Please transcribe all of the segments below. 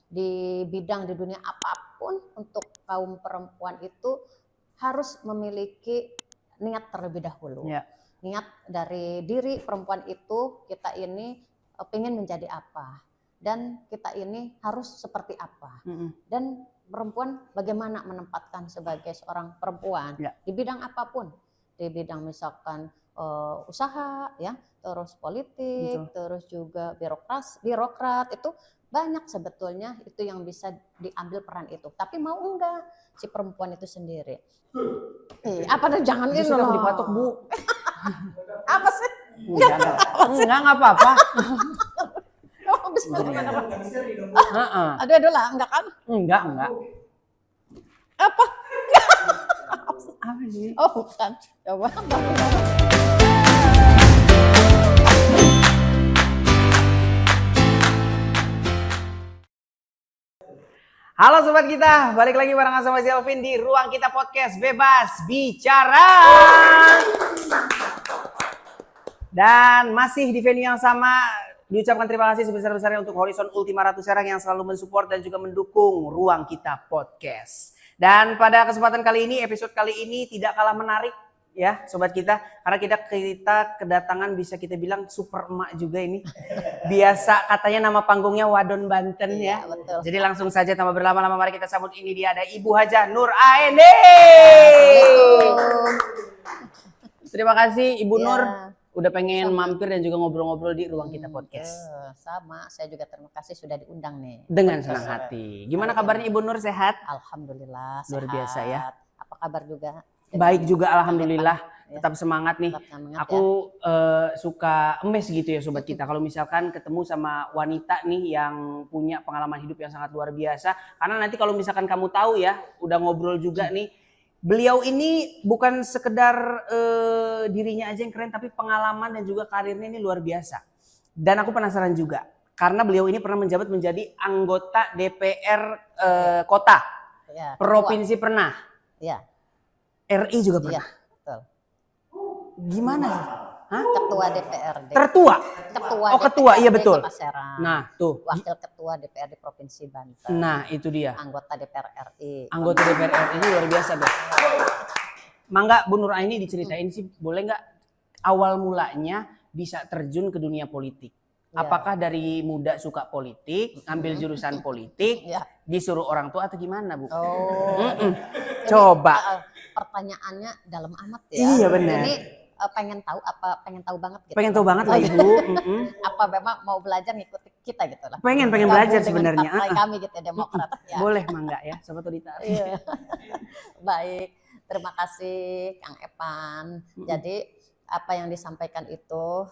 di bidang di dunia apapun untuk kaum perempuan itu harus memiliki niat terlebih dahulu. Niat dari diri perempuan itu, kita ini ingin menjadi apa dan kita ini harus seperti apa. Dan perempuan bagaimana menempatkan sebagai seorang perempuan di bidang apapun, di bidang misalkan usaha ya, terus politik, terus juga birokrat itu banyak sebetulnya itu yang bisa diambil peran itu. Tapi mau enggak si perempuan itu sendiri? Apa tuh, jangan ini loh. Dipatok, Bu. Apa sih? Enggak apa-apa. Aduh lah, enggak kan? Enggak. Apa? Apa sih? Oh bukan. Coba. Halo sobat kita, balik lagi bareng sama Zelvin di Ruang Kita Podcast Bebas Bicara. Dan masih di venue yang sama, diucapkan terima kasih sebesar-besarnya untuk Horizon Ultima Ratu Serang yang selalu mensupport dan juga mendukung Ruang Kita Podcast. Dan pada kesempatan kali ini, episode kali ini tidak kalah menarik ya sobat kita, karena kita kedatangan bisa kita bilang super emak juga ini. Biasa katanya nama panggungnya Wadon Banten ya. Betul. Jadi langsung saja tanpa berlama-lama mari kita sambut, ini dia ada Ibu Hajah Nur Aende. Terima kasih Ibu Nur udah pengen mampir dan juga ngobrol-ngobrol di Ruang Kita Podcast. Sama, saya juga terima kasih sudah diundang nih. Dengan senang hati. Gimana kabarnya Ibu Nur, sehat? Alhamdulillah luar sehat. Biasa ya. Apa kabar juga? Baik juga alhamdulillah, tetap semangat nih. Aku suka emes gitu ya sobat kita, kalau misalkan ketemu sama wanita nih yang punya pengalaman hidup yang sangat luar biasa. Karena nanti kalau misalkan kamu tahu ya, udah ngobrol juga nih, beliau ini bukan sekedar dirinya aja yang keren, tapi pengalaman dan juga karirnya ini luar biasa. Dan aku penasaran juga, karena beliau ini pernah menjabat menjadi anggota DPR kota, provinsi pernah. RI juga pernah. Iya, betul. Gimana? Hah? Ketua DPRD. Tertua? Ketua ketua, iya betul. Serang. Nah, tuh. Wakil ketua DPRD Provinsi Banten. Nah, itu dia. Anggota DPR RI. Anggota DPR RI ini luar biasa tuh. Mangga Bu Nur Aini diceritain sih, boleh nggak awal mulanya bisa terjun ke dunia politik? Apakah dari muda suka politik, ambil jurusan politik, disuruh orang tua atau gimana Bu? Coba. Pertanyaannya dalam amat ya. Iya benar. Ini pengen tahu banget gitu. Pengen tahu banget lah Ibu. Apa memang mau belajar ngikutin kita gitu lah. Pengen belajar sebenarnya. Kami gitu ya, Demokrat ya. Boleh Mangga ya, siapa tuh ditarik. Iya. Baik, terima kasih Kang Epan. Jadi apa yang disampaikan itu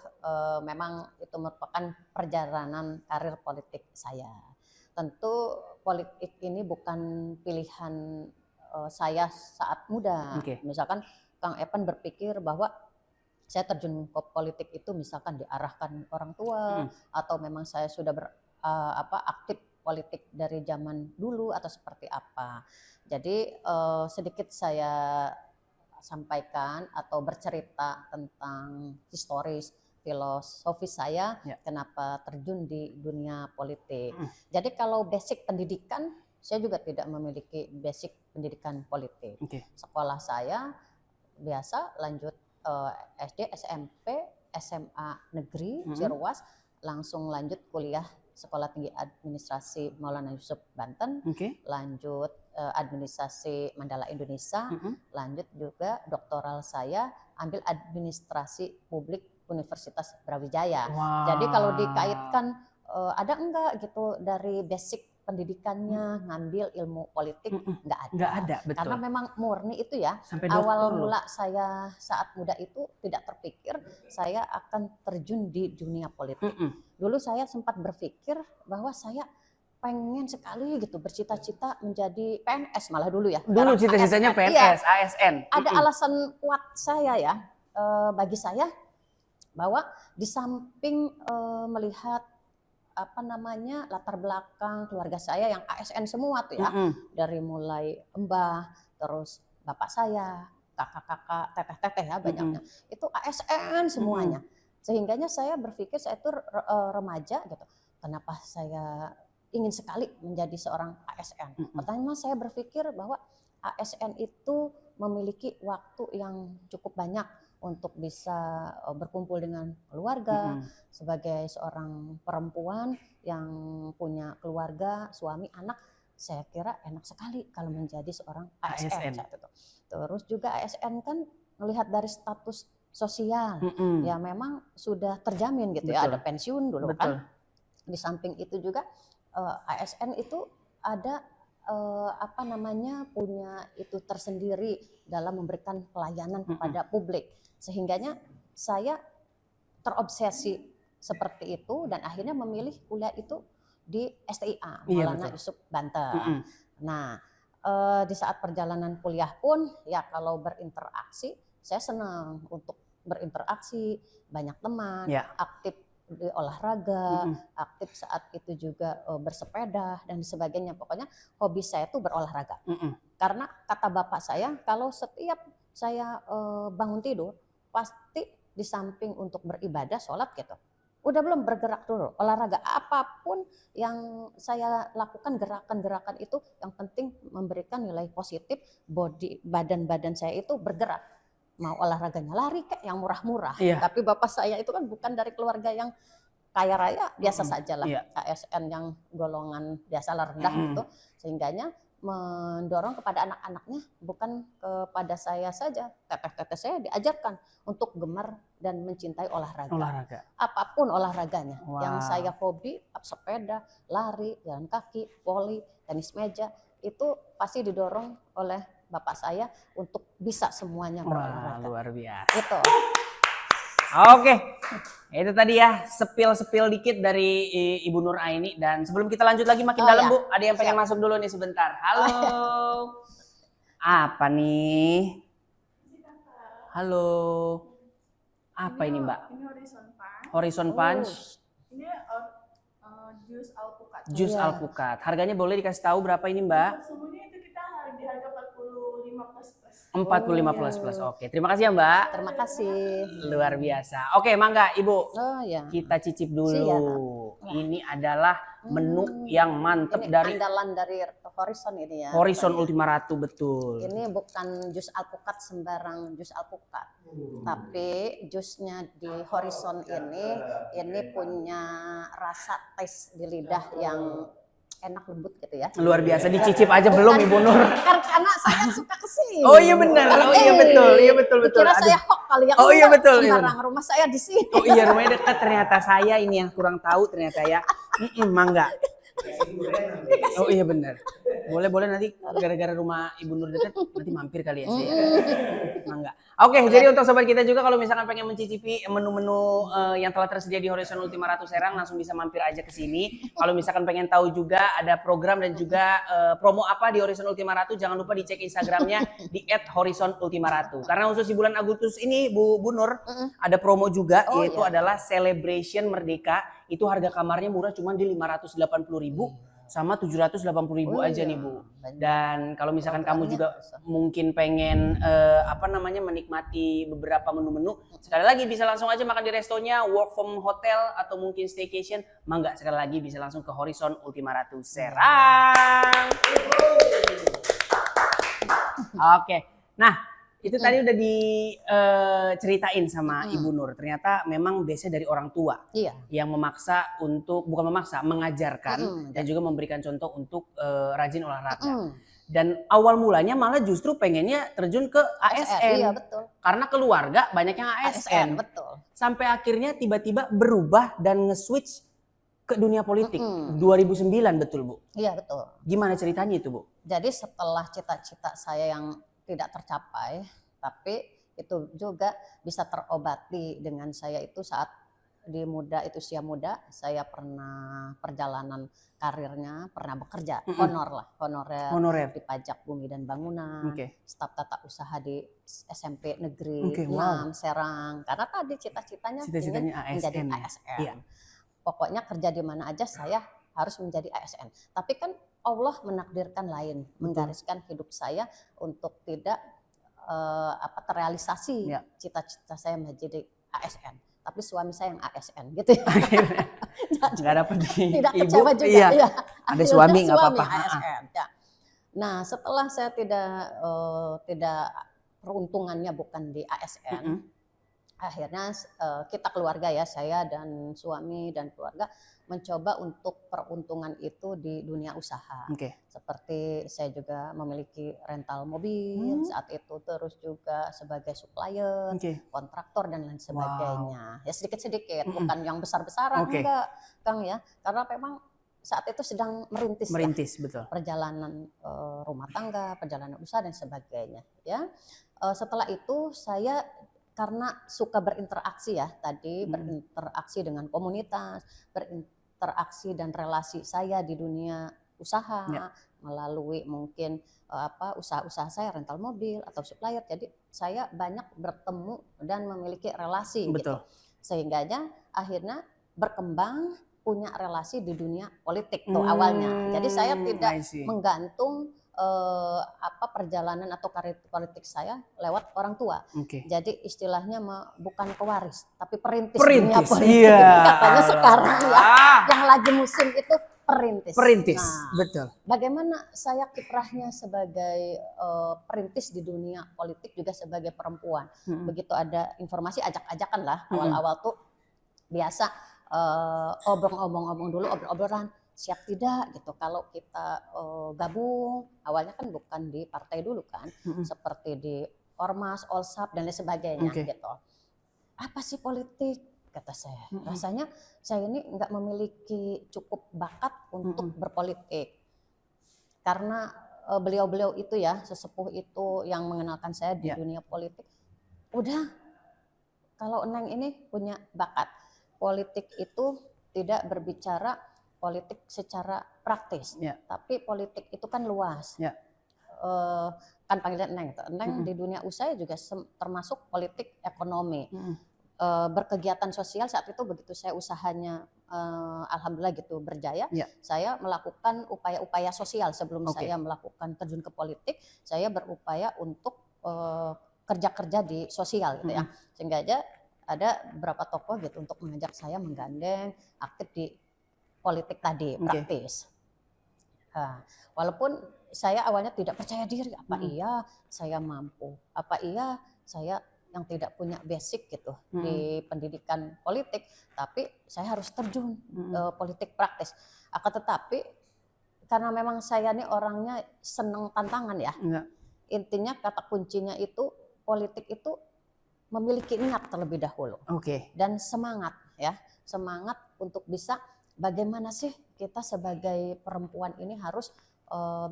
memang itu merupakan perjalanan karir politik saya. Tentu politik ini bukan pilihan saya saat muda. Misalkan Kang Epan berpikir bahwa saya terjun ke politik itu misalkan diarahkan orang tua atau memang saya sudah aktif politik dari zaman dulu atau seperti apa. Jadi sedikit saya sampaikan atau bercerita tentang historis filosofis saya kenapa terjun di dunia politik. Jadi kalau basic pendidikan saya juga tidak memiliki basic pendidikan politik. Sekolah saya biasa lanjut SD, SMP, SMA negeri Ciruas, langsung lanjut kuliah Sekolah Tinggi Administrasi Maulana Yusuf Banten, lanjut administrasi Mandala Indonesia, lanjut juga doktoral saya ambil administrasi publik Universitas Brawijaya. Jadi kalau dikaitkan ada enggak gitu dari basic pendidikannya ngambil ilmu politik, nggak ada, betul. Karena memang murni itu ya. Sampai awal mula saya saat muda itu tidak terpikir saya akan terjun di dunia politik. Dulu saya sempat berpikir bahwa saya pengen sekali gitu bercita-cita menjadi PNS malah dulu ya. Dulu cita-citanya PNS, ASN. Ada alasan kuat saya ya, bagi saya bahwa di samping melihat latar belakang keluarga saya yang ASN semua tuh ya, dari mulai mbah, terus bapak saya, kakak-kakak, teteh-teteh ya banyaknya, itu ASN semuanya. Sehingganya saya berpikir saya itu remaja gitu, kenapa saya ingin sekali menjadi seorang ASN. Pertama saya berpikir bahwa ASN itu memiliki waktu yang cukup banyak untuk bisa berkumpul dengan keluarga. Sebagai seorang perempuan yang punya keluarga, suami, anak, saya kira enak sekali kalau menjadi seorang ASN. Terus juga ASN kan melihat dari status sosial, ya memang sudah terjamin gitu ya, ada pensiun dulu kan. Di samping itu juga ASN itu ada punya itu tersendiri dalam memberikan pelayanan kepada publik, sehingganya saya terobsesi seperti itu dan akhirnya memilih kuliah itu di STIA Maulana Yusuf Banten. Nah di saat perjalanan kuliah pun ya kalau berinteraksi, saya senang untuk berinteraksi, banyak teman, aktif di olahraga, aktif saat itu juga bersepeda dan sebagainya. Pokoknya hobi saya itu berolahraga. Karena kata bapak saya, kalau setiap saya bangun tidur, pasti di samping untuk beribadah, sholat gitu, udah belum bergerak dulu, olahraga. Apapun yang saya lakukan, gerakan-gerakan itu yang penting memberikan nilai positif, badan saya itu bergerak. Mau olahraganya lari kayak yang murah-murah. Tapi bapak saya itu kan bukan dari keluarga yang kaya raya, biasa saja lah. ASN yang golongan biasa lah, rendah gitu. Sehingganya mendorong kepada anak-anaknya, bukan kepada saya saja. Teteh-teteh saya diajarkan untuk gemar dan mencintai olahraga. Apapun olahraganya. Yang saya hobi, sepeda, lari, jalan kaki, voli, tenis meja, itu pasti didorong oleh bapak saya untuk bisa semuanya berolahraga. Luar biasa. Itu. Oke, itu tadi ya sepil dikit dari Ibu Nur Aini. Dan sebelum kita lanjut lagi makin dalam Bu, ada yang pengen masuk dulu nih sebentar. Halo. Apa nih? Halo. Apa ini Mbak? Ini Horizon Punch. Horizon Punch. Ini jus alpukat. Jus alpukat. Harganya boleh dikasih tahu berapa ini Mbak? Semuanya itu kita di harga 45 plus. 45 plus. Oke, terima kasih ya Mbak. Terima kasih. Luar biasa. Oke, mangga Ibu. Kita cicip dulu. Ini adalah menu yang mantep ini dari andalan dari Horizon ini ya. Horizon Ultima Ratu, betul. Ini bukan jus alpukat sembarang jus alpukat. Tapi jusnya di Horizon ini punya rasa taste di lidah yang enak, lembut gitu ya. Luar biasa, dicicip aja belum Ibu Nur. Karena saya suka kesini. Oh iya benar. Iya betul. Kira saya hoax kali ya. Oh iya betul. Sembarang rumah saya di sini. Oh iya, rumahnya dekat, ternyata saya ini yang kurang tahu ternyata ya. Mangga. Oh iya benar. Boleh nanti gara-gara rumah Ibu Nur dekat nanti mampir kali ya saya. Mangga. Oke, jadi untuk sobat kita juga kalau misalkan pengen mencicipi menu-menu yang telah tersedia di Horizon Ultima Ratu Serang, langsung bisa mampir aja ke sini. Kalau misalkan pengen tahu juga ada program dan juga promo apa di Horizon Ultima Ratu, jangan lupa dicek Instagramnya di @horizonultimaratu. Karena khusus di bulan Agustus ini Bu Nur ada promo juga, yaitu adalah Celebration Merdeka. Itu harga kamarnya murah, cuma di 580.000 sama 780.000 aja nih Bu. Dan kalau misalkan kamu juga mungkin pengen menikmati beberapa menu-menu, sekali lagi bisa langsung aja makan di restonya, work from hotel atau mungkin staycation, mangga sekali lagi bisa langsung ke Horizon Ultima Ratu Serang. Oke, nah itu tadi udah diceritain sama Ibu Nur. Ternyata memang biasanya dari orang tua yang memaksa untuk, bukan memaksa, mengajarkan dan juga memberikan contoh untuk rajin olahraga. Dan awal mulanya malah justru pengennya terjun ke ASN. Iya, betul. Karena keluarga banyak yang ASN. Betul. Sampai akhirnya tiba-tiba berubah dan nge-switch ke dunia politik. 2009 betul Bu? Iya betul. Gimana ceritanya itu Bu? Jadi setelah cita-cita saya yang tidak tercapai, tapi itu juga bisa terobati dengan saya itu saat di usia muda, saya pernah perjalanan karirnya, pernah bekerja, honorer di pajak bumi dan bangunan, staf tata usaha di SMP Negeri 6 Serang, karena tadi cita-citanya ingin menjadi ASN. Pokoknya kerja di mana aja saya harus menjadi ASN. Tapi kan Allah menakdirkan lain, menggariskan hidup saya untuk tidak terrealisasi cita-cita saya menjadi ASN. tapi suami saya yang ASN gitu ya. Akhirnya nggak dapat di Tidak ibu. kecewa juga. Iya. Iya. Ada Akhirnya suami nggak suami apa-apa. ASN. Ya. Nah setelah saya tidak peruntungannya bukan di ASN, akhirnya kita keluarga ya, saya dan suami dan keluarga mencoba untuk peruntungan itu di dunia usaha. Seperti saya juga memiliki rental mobil saat itu, terus juga sebagai supplier, kontraktor dan lain sebagainya. Ya sedikit-sedikit, bukan yang besar-besaran enggak, Kang ya. Karena memang saat itu sedang merintis betul. Perjalanan rumah tangga, perjalanan usaha dan sebagainya. Ya, setelah itu saya karena suka berinteraksi ya tadi, berinteraksi dengan komunitas, berinteraksi dan relasi saya di dunia usaha melalui mungkin usaha-usaha saya rental mobil atau supplier. Jadi saya banyak bertemu dan memiliki relasi gitu. Sehingganya akhirnya berkembang punya relasi di dunia politik tuh awalnya. Jadi saya tidak menggantung perjalanan atau karir politik saya lewat orang tua. Jadi istilahnya bukan pewaris tapi perintis dunia politik. Katanya sekarang ya yang lagi musim itu perintis. Nah, betul. Bagaimana saya kiprahnya sebagai perintis di dunia politik juga sebagai perempuan. Begitu ada informasi ajak-ajakan lah awal-awal tuh biasa omong-omong dulu, obrolan siap tidak gitu kalau kita gabung. Awalnya kan bukan di partai dulu kan, seperti di Ormas, Olsap dan lain sebagainya gitu. Apa sih politik kata saya? Rasanya saya ini nggak memiliki cukup bakat untuk berpolitik karena beliau-beliau itu ya sesepuh itu yang mengenalkan saya di dunia politik. Udah, kalau Neng ini punya bakat politik itu tidak berbicara politik secara praktis, tapi politik itu kan luas. Kan panggilan Neng, Neng di dunia usaha juga termasuk politik ekonomi. Berkegiatan sosial saat itu begitu saya usahanya alhamdulillah gitu berjaya, saya melakukan upaya-upaya sosial sebelum saya melakukan terjun ke politik. Saya berupaya untuk kerja-kerja di sosial gitu ya, sehingga aja ada beberapa tokoh gitu untuk mengajak saya menggandeng aktif di politik tadi, praktis. Walaupun saya awalnya tidak percaya diri, apa iya saya mampu, apa iya saya yang tidak punya basic gitu di pendidikan politik, tapi saya harus terjun politik praktis. Akan tetapi karena memang saya ini orangnya seneng tantangan ya, intinya kata kuncinya itu politik itu memiliki niat terlebih dahulu dan semangat ya, semangat untuk bisa bagaimana sih kita sebagai perempuan ini harus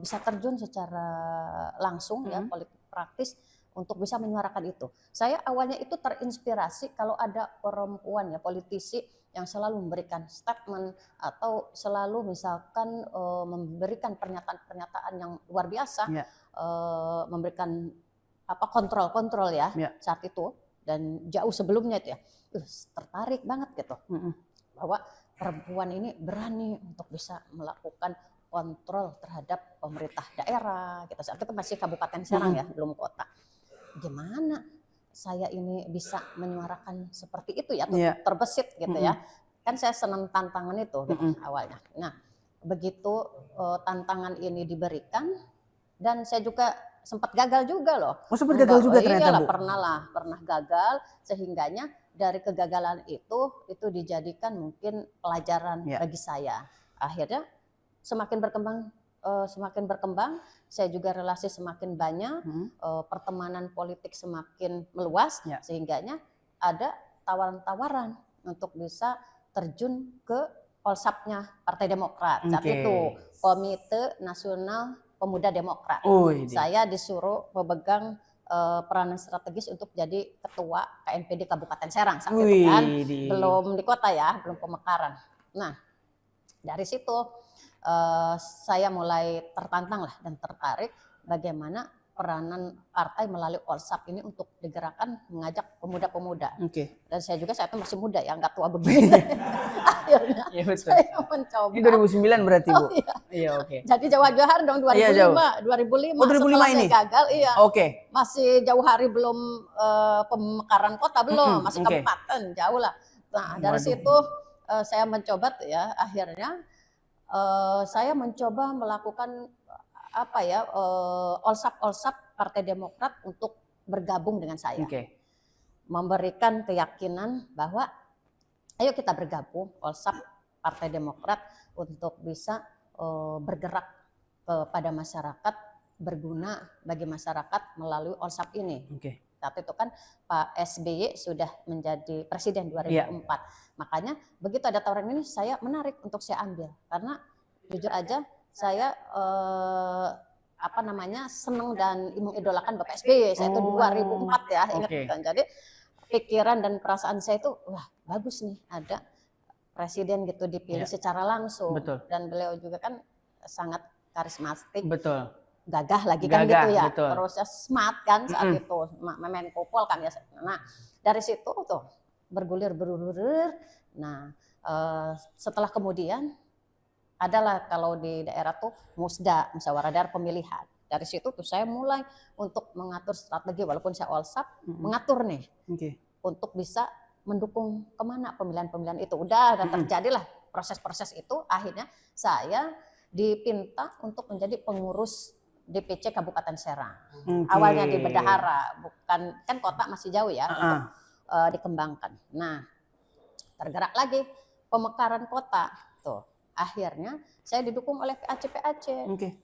bisa terjun secara langsung ya politik praktis untuk bisa menyuarakan itu. Saya awalnya itu terinspirasi kalau ada perempuan ya politisi yang selalu memberikan statement atau selalu misalkan memberikan pernyataan-pernyataan yang luar biasa, memberikan kontrol ya saat itu dan jauh sebelumnya itu ya, tertarik banget gitu bahwa perempuan ini berani untuk bisa melakukan kontrol terhadap pemerintah daerah gitu. Saat itu masih Kabupaten Serang ya, belum kota. Gimana saya ini bisa menyuarakan seperti itu ya, terbesit gitu ya. Kan saya senang tantangan itu gitu, awalnya. Nah, begitu tantangan ini diberikan dan saya juga sempat gagal juga loh. Sempat gagal juga ternyata, Bu? Pernah gagal, sehingganya dari kegagalan itu dijadikan mungkin pelajaran bagi saya. Akhirnya semakin berkembang, saya juga relasi semakin banyak, pertemanan politik semakin meluas, sehingganya ada tawaran-tawaran untuk bisa terjun ke Olsapnya Partai Demokrat. Saat itu Komite Nasional Pemuda Demokrat. Saya disuruh memegang peranan strategis untuk jadi ketua KNPD Kabupaten Serang saat itu kan, belum di kota ya, belum pemekaran. Nah, dari situ saya mulai tertantang lah dan tertarik bagaimana peranan partai melalui Olsap ini untuk digerakkan mengajak pemuda-pemuda. Oke. Dan saya juga saat itu masih muda ya, nggak tua begini. Akhirnya Iya betul. saya mencoba. Ini 2009 berarti Bu. Oh, iya. Iya oke. Jadi jauh hari dong 2005, Iya, jauh. 2005. Oh, 2005 setelah ini? saya gagal, iya. Oke. Masih jauh hari belum pemekaran kota belum, masih oke. kabupaten jauh lah. Nah dari Waduh. situ saya mencoba ya, akhirnya saya mencoba melakukan apa ya Olsap Partai Demokrat untuk bergabung dengan saya, Oke. memberikan keyakinan bahwa ayo kita bergabung Olsap Partai Demokrat untuk bisa bergerak kepada masyarakat, berguna bagi masyarakat melalui Olsap ini. Oke. Saat itu kan Pak SBY sudah menjadi presiden 2004. Makanya begitu ada tawaran ini saya menarik untuk saya ambil, karena jujur aja saya senang dan mengidolakan Bapak SBY. Saya itu 2004 ya, ingat kan. Jadi pikiran dan perasaan saya itu wah bagus nih ada presiden gitu dipilih secara langsung. Betul. Dan beliau juga kan sangat karismatik. Betul. Gagah lagi kan gitu ya. Betul. Terus smart kan saat itu, Menko Pol kan ya. Nah, dari situ tuh bergulir. Nah, setelah kemudian adalah kalau di daerah tuh musda, musyawarah daerah pemilihan. Dari situ tuh saya mulai untuk mengatur strategi, walaupun saya Olsap, mengatur nih untuk bisa mendukung kemana pemilihan-pemilihan itu. Dan terjadilah proses-proses itu, akhirnya saya dipinta untuk menjadi pengurus DPC Kabupaten Serang. Awalnya di Bendahara, bukan kan kota masih jauh ya untuk dikembangkan. Nah, tergerak lagi pemekaran kota tuh. Akhirnya saya didukung oleh PAC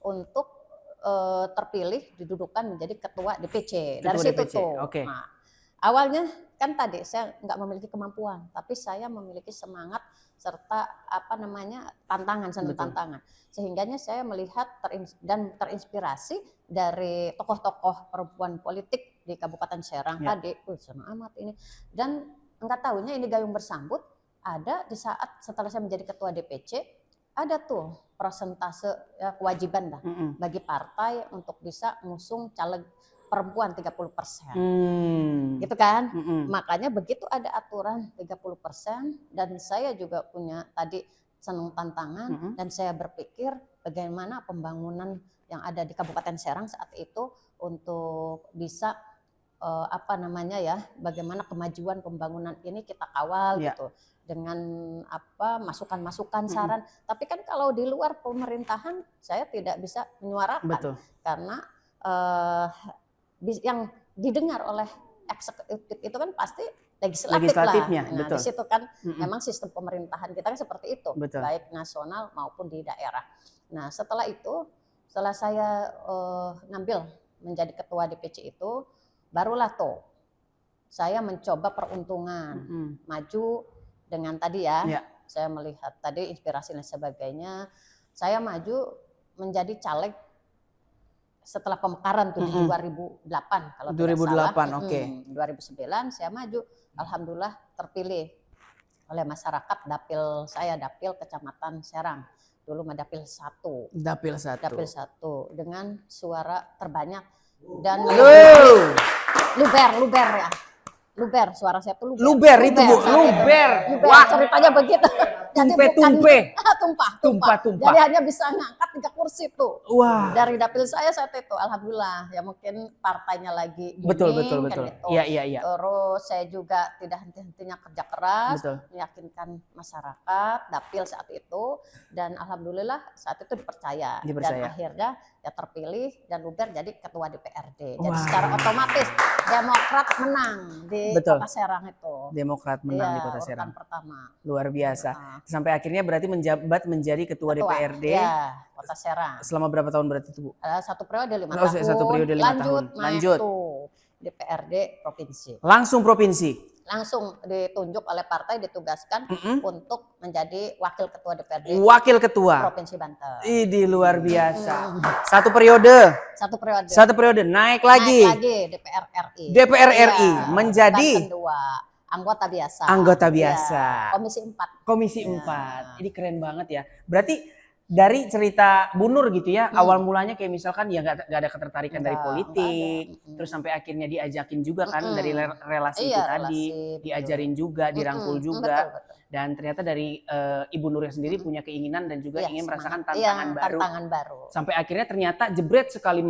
untuk terpilih didudukan menjadi ketua DPC. Dari situ tuh. Nah, awalnya kan tadi saya nggak memiliki kemampuan, tapi saya memiliki semangat serta tantangan. Sehingganya saya melihat dan terinspirasi dari tokoh-tokoh perempuan politik di Kabupaten Serang tadi. Senang amat ini. Dan enggak tahunya ini gayung bersambut. Ada di saat setelah saya menjadi ketua DPC, ada tuh persentase kewajiban dah bagi partai untuk bisa ngusung caleg perempuan 30%. Gitu kan? Makanya begitu ada aturan 30% dan saya juga punya tadi senang tantangan dan saya berpikir bagaimana pembangunan yang ada di Kabupaten Serang saat itu untuk bisa bagaimana kemajuan pembangunan ini kita kawal gitu dengan masukan-masukan saran. Tapi kan kalau di luar pemerintahan saya tidak bisa menyuarakan karena yang didengar oleh eksekutif itu kan pasti legislatifnya. Nah, di situ kan memang sistem pemerintahan kita kan seperti itu, baik nasional maupun di daerah. Nah, setelah itu, setelah saya ngambil menjadi ketua DPC itu, barulah tuh saya mencoba peruntungan, maju dengan tadi saya melihat tadi inspirasi dan sebagainya, saya maju menjadi caleg setelah pemekaran tuh di 2008 kalau 2008, tidak salah. 2009 saya maju, alhamdulillah terpilih oleh masyarakat dapil Kecamatan Serang. Dulu mah dapil 1. Dapil 1 dengan suara terbanyak dan luber ya. Luber, suara saya tuh luber. Luber itu Bu, luber. Wah, ceritanya begitu. Jadi tumpah. Jadi hanya bisa ngangkat 3 kursi tuh. Wah. Dari dapil saya saat itu, alhamdulillah. Ya mungkin partainya lagi betul. Kan gitu. Iya. Terus saya juga tidak henti-hentinya kerja keras, meyakinkan masyarakat, dapil saat itu, dan alhamdulillah saat itu dipercaya. Dan akhirnya ya terpilih dan luber jadi ketua DPRD. Jadi secara otomatis Demokrat menang di Kota Serang itu. Demokrat menang di Kota Serang. Pertama. Luar biasa. Sampai akhirnya berarti menjabat menjadi ketua DPRD. Ya, Kota Serang. Selama berapa tahun berarti itu Bu? 1 periode 5 tahun. 1 periode 5 tahun. Lanjut. DPRD provinsi. Langsung provinsi. Langsung ditunjuk oleh partai, ditugaskan untuk menjadi wakil ketua DPRD. Wakil ketua Provinsi Banten. Ini luar biasa. 1 periode. 1 periode naik lagi. DPR RI. DPR RI menjadi Banten 2. Anggota biasa. Anggota biasa. Ya, Komisi 4. Ini keren banget ya. Berarti dari cerita Bu Nur gitu ya, awal mulanya kayak misalkan ya nggak ada ketertarikan dari Nggak politik, ada. terus sampai akhirnya diajakin juga kan dari relasi Iya, itu tadi, relasi, betul. diajarin juga, dirangkul juga. Betul. Dan ternyata dari Ibu Nurnya sendiri punya keinginan dan juga Iya, ingin merasakan semangat. tantangan Iya, baru. tantangan baru. Sampai akhirnya ternyata jebret sekali,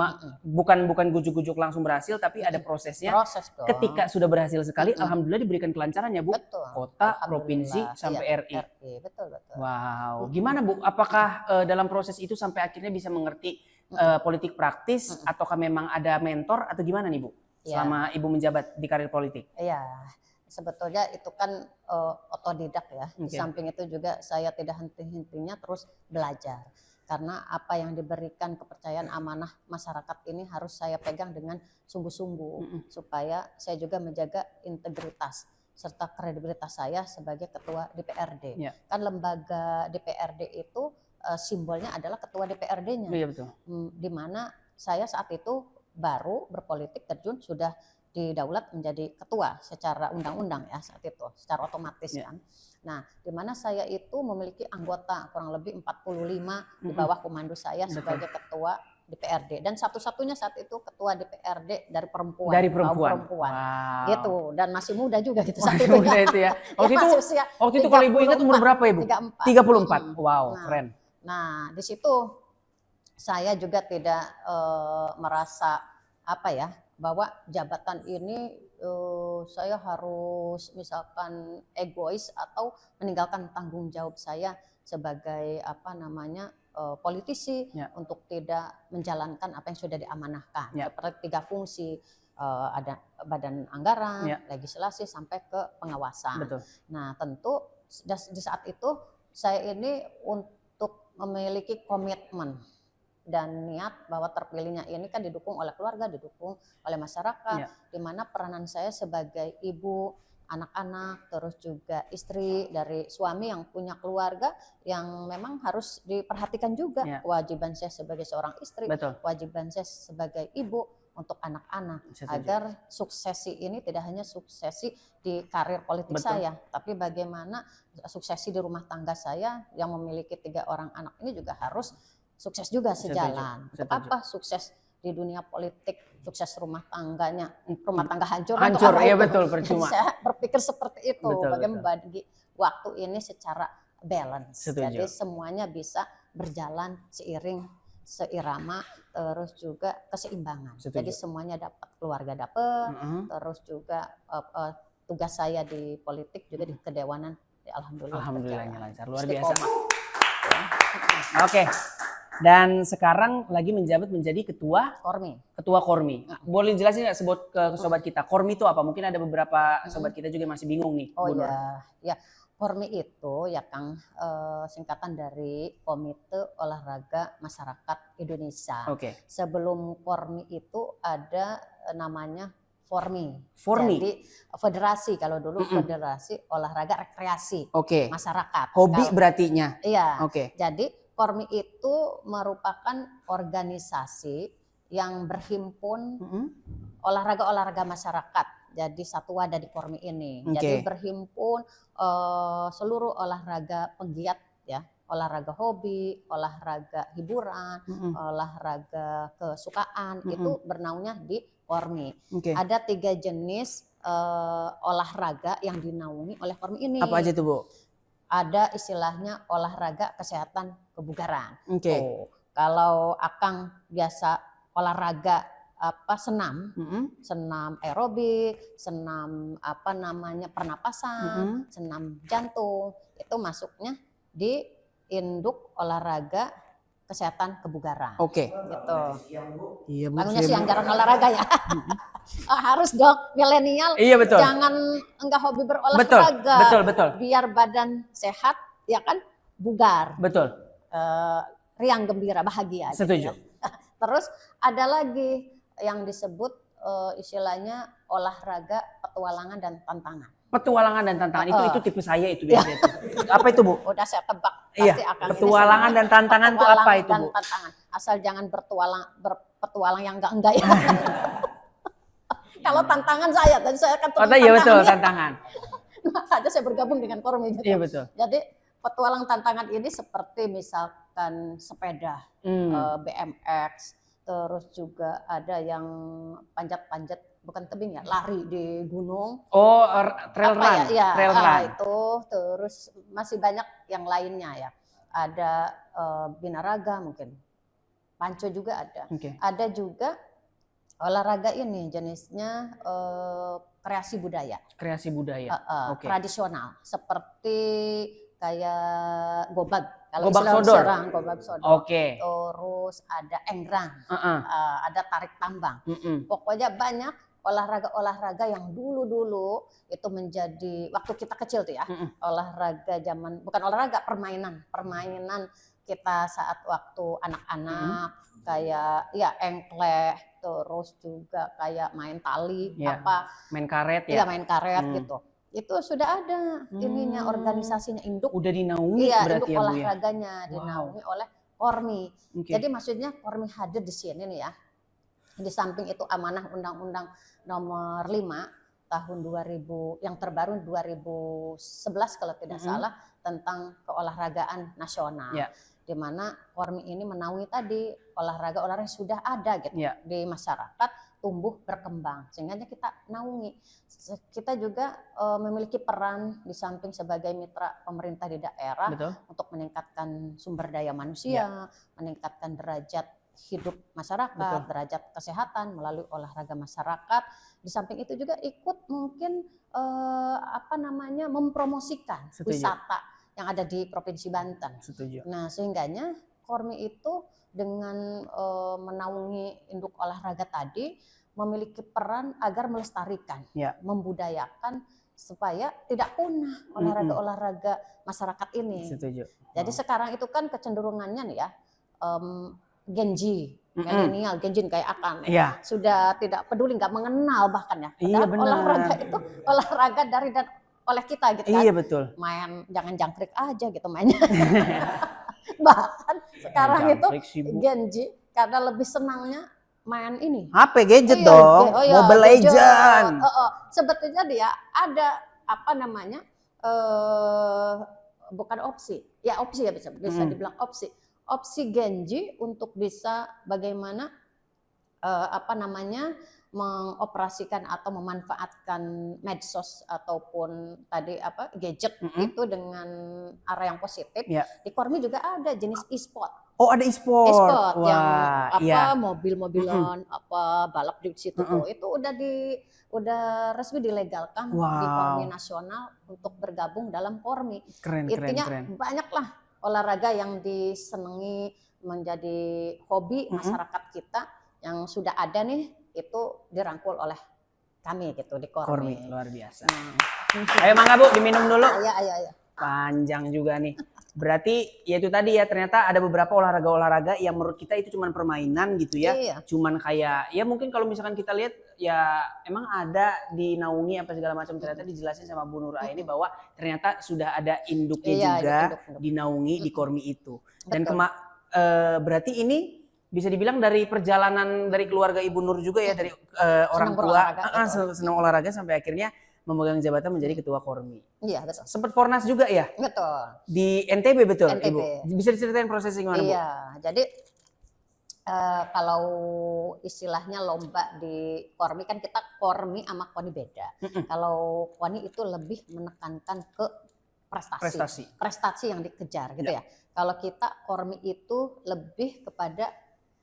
bukan gujuk-gujuk langsung berhasil, tapi ada prosesnya. Proses dong. Ketika sudah berhasil sekali, alhamdulillah diberikan kelancaran ya Bu. Betul. Kota, provinsi, Alhamdulillah. sampai Iya, RI. Betul. Wow, gimana Bu? Apakah dalam proses itu sampai akhirnya bisa mengerti politik praktis, ataukah memang ada mentor atau gimana nih Bu? Iya. Selama Ibu menjabat di karir politik? Iya, sebetulnya itu kan otodidak ya. Di Oke. samping itu juga saya tidak henti-hentinya terus belajar. Karena apa yang diberikan kepercayaan amanah masyarakat ini harus saya pegang dengan sungguh-sungguh supaya saya juga menjaga integritas serta kredibilitas saya sebagai ketua DPRD. Ya. Kan lembaga DPRD itu simbolnya adalah ketua DPRD-nya. Iya betul. Di mana saya saat itu baru berpolitik terjun sudah didaulat menjadi ketua secara undang-undang ya saat itu, secara otomatis kan. Nah, di mana saya itu memiliki anggota kurang lebih 45 di bawah komando saya sebagai ketua DPRD dan satu-satunya saat itu ketua DPRD dari perempuan. Dari perempuan. Wow. Gitu. Gitu dan masih muda juga gitu saat Masih itu. muda itu ya. Waktu itu, masih usia waktu itu kalau Ibu ingat umur berapa Ibu? 34. 34. Wow, Nah, keren. Nah, di situ saya juga tidak merasa apa ya bahwa jabatan ini saya harus misalkan egois atau meninggalkan tanggung jawab saya sebagai apa namanya politisi untuk tidak menjalankan apa yang sudah diamanahkan seperti 3 fungsi ada badan anggaran, legislasi sampai ke pengawasan. Betul. Nah, tentu di saat itu saya ini untuk memiliki komitmen dan niat bahwa terpilihnya ini kan didukung oleh keluarga, didukung oleh masyarakat, di mana peranan saya sebagai ibu, anak-anak, terus juga istri dari suami yang punya keluarga yang memang harus diperhatikan juga. Kewajiban saya sebagai seorang istri, kewajiban saya sebagai ibu untuk anak-anak agar suksesi ini tidak hanya suksesi di karir politik saya, tapi bagaimana suksesi di rumah tangga saya yang memiliki 3 orang anak ini juga harus sukses juga sejalan. Apa sukses di dunia politik, sukses rumah tangganya, rumah tangga hancur. Iya betul, percuma. Saya berpikir seperti itu, bagaimana membagi waktu ini secara balance. Jadi semuanya bisa berjalan seiring, seirama, terus juga keseimbangan. Jadi semuanya dapat, keluarga dapat, terus juga tugas saya di politik juga di kedewanan, ya alhamdulillahnya lancar, luar biasa. Oke. Dan sekarang lagi menjabat menjadi ketua Kormi. Boleh jelasin nggak sebut ke sobat kita, Kormi itu apa? Mungkin ada beberapa sobat kita juga masih bingung nih. Oh ya, Kormi itu ya Kang singkatan dari Komite Olahraga Masyarakat Indonesia. Sebelum Kormi itu ada namanya Formi. Jadi federasi, kalau dulu federasi olahraga rekreasi masyarakat. Hobi berartinya. Iya. Jadi Kormi itu merupakan organisasi yang berhimpun olahraga-olahraga masyarakat. Jadi satu wadah di Kormi ini. Jadi berhimpun seluruh olahraga penggiat ya, olahraga hobi, olahraga hiburan, olahraga kesukaan itu bernaungnya di Kormi. Ada 3 jenis olahraga yang dinaungi oleh Kormi ini. Apa aja itu Bu? Ada istilahnya olahraga kesehatan kebugaran. Kalau Akang biasa olahraga senam, senam aerobik, senam pernapasan, senam jantung, itu masuknya di induk olahraga kesehatan kebugaran. Gitu. Iya Bu. Bangunnya sih anggaran olahraga ya. Harus dong milenial. Iya betul. Jangan enggak hobi berolahraga. Betul. Biar badan sehat ya kan, bugar. Betul. Riang gembira bahagia. Setuju. Gitu ya. Terus ada lagi yang disebut istilahnya olahraga petualangan dan tantangan. Petualangan dan tantangan itu tipe saya itu biasanya. Apa itu Bu? Udah saya tebak pasti akan. Petualangan dan tantangan itu apa itu Bu? Tantangan. Asal jangan berpetualang yang enggak ya. Kalau tantangan saya tadi saya kan iya betul, tantangan. Saja saya bergabung dengan Kormi gitu. Iya betul. Jadi petualang tantangan ini seperti misalkan menggunakan sepeda, BMX, terus juga ada yang panjat-panjat, bukan tebing ya, lari di gunung. Oh, trail Apa run, ya? trail run. Itu terus masih banyak yang lainnya ya. Ada binaraga mungkin, panco juga ada. Ada juga olahraga ini jenisnya kreasi budaya. Kreasi budaya. Tradisional seperti kayak gobag. Kalau Gobag istilah sodor. Serang, gobag sodor. Terus ada enggrang, ada tarik tambang. Pokoknya banyak olahraga-olahraga yang dulu-dulu itu menjadi waktu kita kecil tuh ya. Olahraga zaman, bukan olahraga, permainan kita saat waktu anak-anak, kayak ya engklek, terus juga kayak main tali, main karet ya. Iya, main karet gitu. Itu sudah ada ininya, organisasinya, induk. Udah dinaungi berarti induk ya, Bu, olahraganya dinaungi oleh Kormi. Jadi maksudnya Kormi hadir di sini nih ya. Di samping itu amanah Undang-Undang Nomor 5 tahun 2000 yang terbaru 2011 kalau tidak salah, tentang keolahragaan nasional. Di mana Kormi ini menaungi tadi olahraga-olahraga yang sudah ada gitu di masyarakat, tumbuh berkembang, sehingga kita naungi. Kita juga memiliki peran di samping sebagai mitra pemerintah di daerah untuk meningkatkan sumber daya manusia, meningkatkan derajat hidup masyarakat, derajat kesehatan melalui olahraga masyarakat. Di samping itu juga ikut mungkin mempromosikan wisata yang ada di Provinsi Banten. Nah, sehingganya Kormi itu dengan menaungi induk olahraga tadi memiliki peran agar melestarikan, membudayakan supaya tidak punah olahraga-olahraga masyarakat ini. Jadi sekarang itu kan kecenderungannya nih ya, Genji, milenial, Genjin kayak Akan, sudah tidak peduli, nggak mengenal bahkan ya. Padahal olahraga itu olahraga dari dan oleh kita gitu kan. Iya betul. Main jangan jangkrik aja gitu mainnya. Bahkan sekarang itu Genji karena lebih senangnya main ini. HP gadget dong, Mobile Legend. Sebetulnya dia ada bukan opsi, ya opsi ya bisa dibilang opsi. Opsi Genji untuk bisa bagaimana mengoperasikan atau memanfaatkan medsos ataupun tadi gadget itu dengan arah yang positif. Di Kormi juga ada jenis e-sport. Oh, ada e-sport. Yang mobil-mobilan balap di situ tuh. Itu udah resmi dilegalkan di Kormi nasional untuk bergabung dalam Kormi. Intinya banyaklah olahraga yang disenangi menjadi hobi masyarakat kita yang sudah ada nih, itu dirangkul oleh kami gitu di Kormi. Luar biasa. Ayo mangga Bu, diminum dulu. Ayo. Panjang juga nih. Berarti ya itu tadi ya, ternyata ada beberapa olahraga-olahraga yang menurut kita itu cuman permainan gitu ya. Cuman kayak ya mungkin kalau misalkan kita lihat ya emang ada dinaungi apa segala macam, ternyata dijelasin sama Bu Nur Aini bahwa ternyata sudah ada induknya juga induk. Dinaungi di Kormi itu. Dan berarti ini bisa dibilang dari perjalanan dari keluarga Ibu Nur juga ya, dari orang tua senang olahraga sampai akhirnya memegang jabatan menjadi ketua Kormi. Iya betul. Sempat Fornas juga ya? Betul. Di NTB betul NTB. Ibu? Bisa diceritain prosesnya gimana Bu? Iya, jadi kalau istilahnya lomba di Kormi kan kita Kormi sama Koni beda. Kalau Koni itu lebih menekankan ke prestasi yang dikejar gitu ya. Kalau kita Kormi itu lebih kepada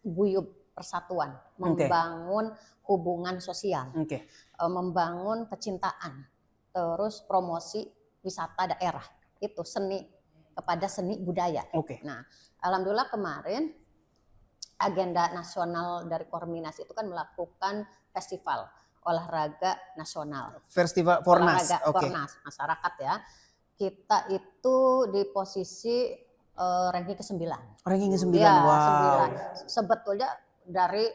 guyub persatuan, membangun hubungan sosial, membangun kecintaan, terus promosi wisata daerah, itu seni kepada seni budaya. Nah, alhamdulillah kemarin agenda nasional dari Korminasi itu kan melakukan festival olahraga nasional. Festival Fornas. Fornas masyarakat ya. Kita itu di posisi ranking ke-9. Ranking ke-9. Wow. 9. Sebetulnya dari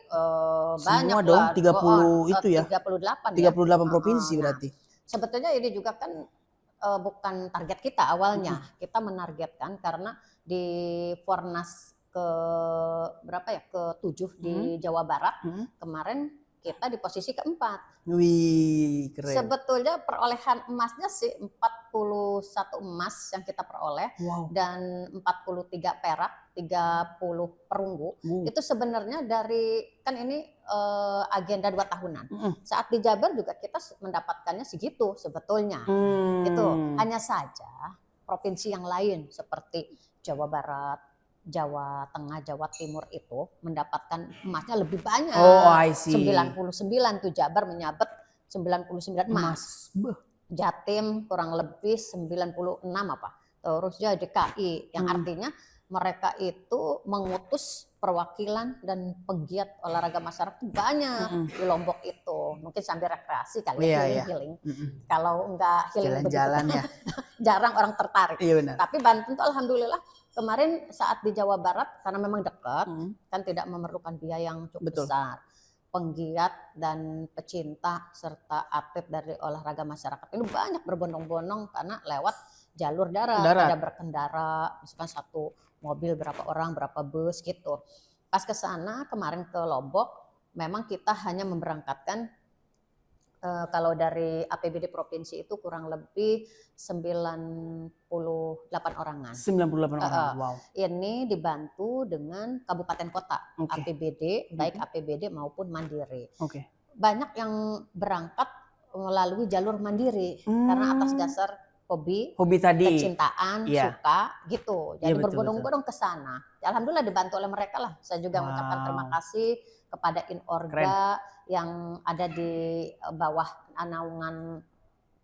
banyak semua dong, 30 itu ya. 38 provinsi berarti. Sebetulnya ini juga kan bukan target kita awalnya. Kita menargetkan karena di Fornas ke-7 di Jawa Barat kemarin kita di posisi keempat. Wih, keren. Sebetulnya perolehan emasnya sih 41 emas yang kita peroleh, dan 43 perak, 30 perunggu. Itu sebenarnya dari, kan ini agenda 2 tahunan. Saat di Jabar juga kita mendapatkannya segitu sebetulnya. Itu hanya saja provinsi yang lain seperti Jawa Barat, Jawa Tengah, Jawa Timur itu mendapatkan emasnya lebih banyak. 99 tuh, Jabar menyabet 99 emas. Jatim kurang lebih 96 apa. Terus ya DKI, yang artinya mereka itu mengutus perwakilan dan penggiat olahraga masyarakat banyak di Lombok itu. Mungkin sambil rekreasi kali ya, healing. Kalau enggak healing jalan-jalan ya. Jarang orang tertarik. Benar. Tapi Banten tuh alhamdulillah kemarin saat di Jawa Barat, karena memang dekat, kan tidak memerlukan biaya yang cukup besar. Penggiat dan pecinta serta atlet dari olahraga masyarakat ini banyak berbondong-bondong karena lewat jalur darat. Ada berkendara, misalkan satu mobil berapa orang, berapa bus gitu. Pas ke sana kemarin ke Lombok, memang kita hanya memberangkatkan kalau dari APBD provinsi itu kurang lebih 98 orangan. 98 orang. Wow. Ini dibantu dengan kabupaten kota, APBD, baik APBD maupun mandiri. Banyak yang berangkat melalui jalur mandiri karena atas dasar hobi tadi, kecintaan, suka gitu. Jadi berbondong-bondong ke sana. Alhamdulillah dibantu oleh mereka lah. Saya juga mengucapkan terima kasih kepada Inorga yang ada di bawah naungan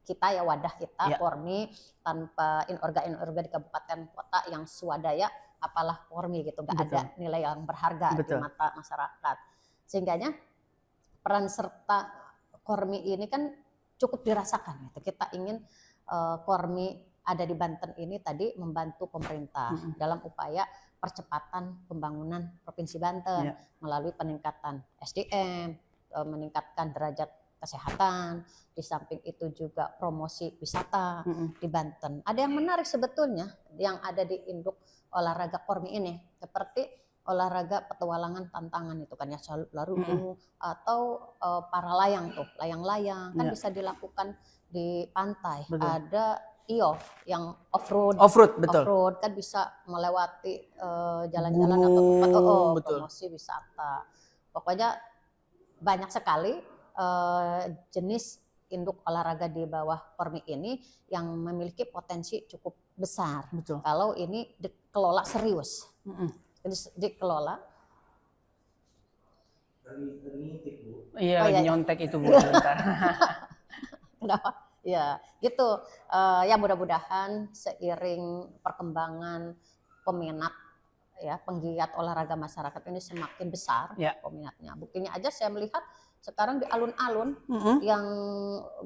kita ya, wadah kita, Pormi. Tanpa Inorga di kabupaten kota yang swadaya, apalah Pormi gitu, nggak ada nilai yang berharga di mata masyarakat. Sehingganya peran serta Kormi ini kan cukup dirasakan gitu. Kita ingin Kormi ada di Banten ini tadi membantu pemerintah dalam upaya percepatan pembangunan Provinsi Banten melalui peningkatan SDM, meningkatkan derajat kesehatan, di samping itu juga promosi wisata di Banten. Ada yang menarik sebetulnya yang ada di induk olahraga Kormi ini, seperti olahraga petualangan tantangan itu kan ya, lari gunung atau para layang tuh, layang-layang kan bisa dilakukan di pantai. Ada IOF yang off-road kan bisa melewati jalan-jalan atau tempat promosi wisata. Pokoknya banyak sekali jenis induk olahraga di bawah Kormi ini yang memiliki potensi cukup besar. Kalau ini dikelola serius. Dikelola. Iya, lagi nyontek itu Bu. Kenapa? Ya, gitu. Ya mudah-mudahan seiring perkembangan peminat ya, penggiat olahraga masyarakat ini semakin besar peminatnya. Buktinya aja saya melihat sekarang di alun-alun yang